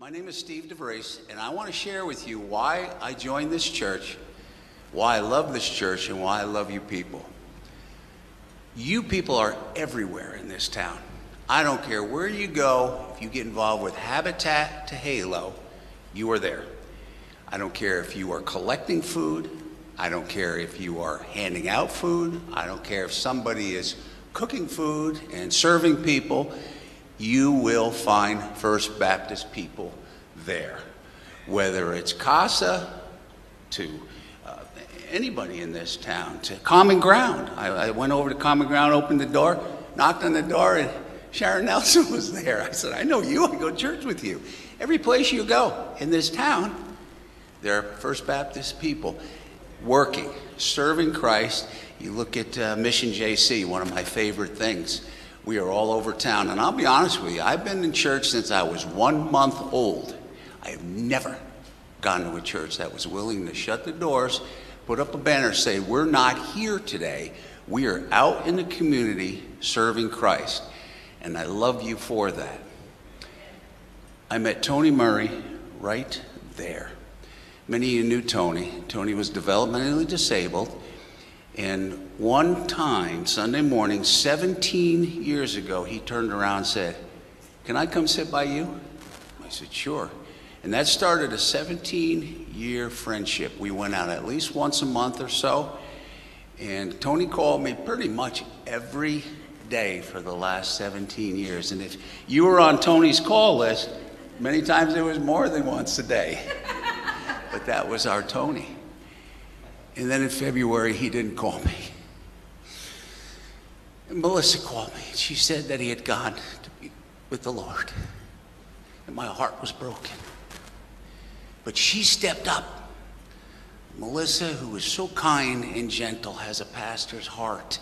My name is Steve Devries, and I want to share with you why I joined this church, why I love this church, and why I love you people. You people are everywhere in this town. I don't care where you go. If you get involved with Habitat to Halo, you are there. I don't care if you are collecting food. I don't care if you are handing out food. I don't care if somebody is cooking food and serving people. You will find First Baptist people there. Whether it's CASA, to anybody in this town, to Common Ground. I went over to Common Ground, opened the door, knocked on the door, and Sharon Nelson was there. I said, I know you, I go to church with you. Every place you go in this town, there are First Baptist people working, serving Christ. You look at Mission JC, one of my favorite things. We are all over town, and I'll be honest with you, I've been in church since I was 1 month old. I have never gone to a church that was willing to shut the doors, put up a banner, say, we're not here today. We are out in the community serving Christ, and I love you for that. I met Tony Murray right there. Many of you knew Tony. Tony was developmentally disabled. And one time, Sunday morning, 17 years ago, he turned around and said, can I come sit by you? I said, sure. And that started a 17-year friendship. We went out at least once a month or so. And Tony called me pretty much every day for the last 17 years. And if you were on Tony's call list, many times it was more than once a day. But that was our Tony. And then in February, he didn't call me. And Melissa called me. She said that he had gone to be with the Lord. And my heart was broken. But she stepped up. Melissa, who is so kind and gentle, has a pastor's heart.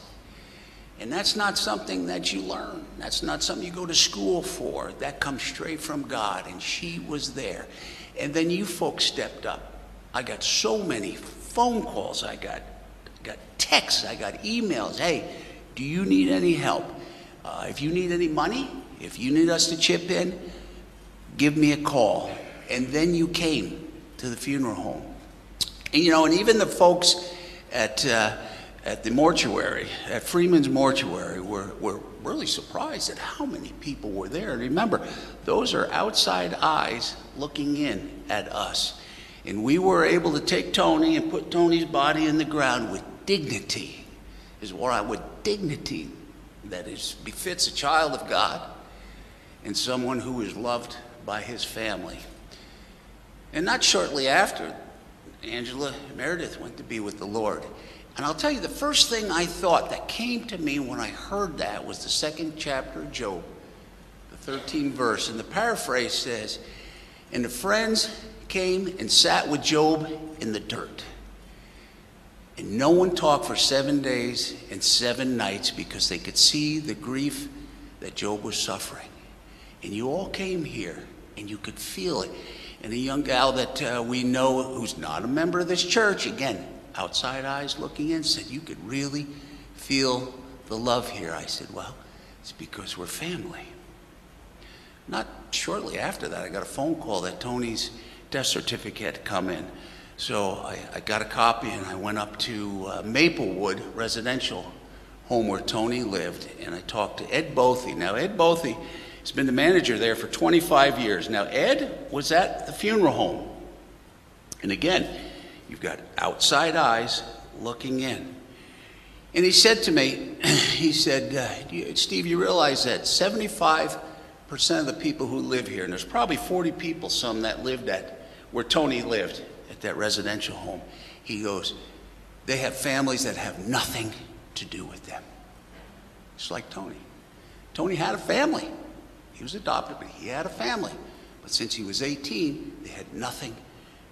And that's not something that you learn. That's not something you go to school for. That comes straight from God. And she was there. And then you folks stepped up. I got so many phone calls, I got texts, I got emails. Hey, do you need any help? If you need any money, if you need us to chip in, give me a call. And then you came to the funeral home. And you know, and even the folks at the mortuary, at Freeman's Mortuary, were really surprised at how many people were there. And remember, those are outside eyes looking in at us. And we were able to take Tony and put Tony's body in the ground with dignity, with dignity that befits a child of God and someone who is loved by his family. And not shortly after, Angela Meredith went to be with the Lord. And I'll tell you, the first thing I thought that came to me when I heard that was the 2nd chapter of Job, the 13th verse. And the paraphrase says, and the friends came and sat with Job in the dirt. And no one talked for 7 days and 7 nights because they could see the grief that Job was suffering. And you all came here and you could feel it. And a young gal that we know who's not a member of this church, again, outside eyes looking in, said, you could really feel the love here. I said, well, it's because we're family. Not shortly after that, I got a phone call that Tony's death certificate had come in. So I got a copy and I went up to Maplewood residential home where Tony lived, and I talked to Ed Bothy. Now, Ed Bothy has been the manager there for 25 years. Now, Ed was at the funeral home. And again, you've got outside eyes looking in. And he said to me, he said, Steve, you realize that 75% of the people who live here, and there's probably 40 people, some that lived at where Tony lived, at that residential home. He goes, they have families that have nothing to do with them. It's like Tony. Tony had a family. He was adopted, but he had a family. But since he was 18, they had nothing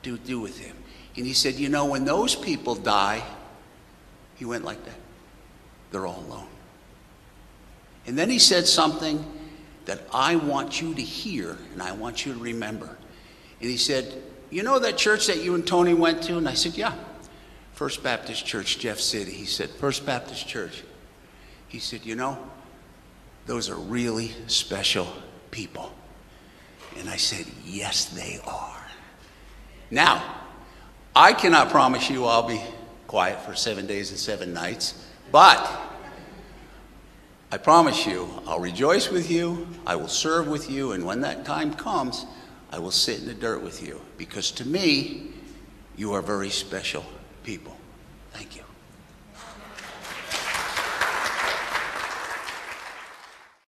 to do with him. And he said, you know, when those people die, he went like that. They're all alone. And then he said something that I want you to hear and I want you to remember. And he said, you know that church that you and Tony went to? And I said, yeah, First Baptist Church, Jeff City. He said, First Baptist Church. He said, you know, those are really special people. And I said, yes, they are. Now, I cannot promise you I'll be quiet for 7 days and 7 nights, but I promise you I'll rejoice with you, I will serve with you, and when that time comes, I will sit in the dirt with you, because to me, you are very special people. Thank you.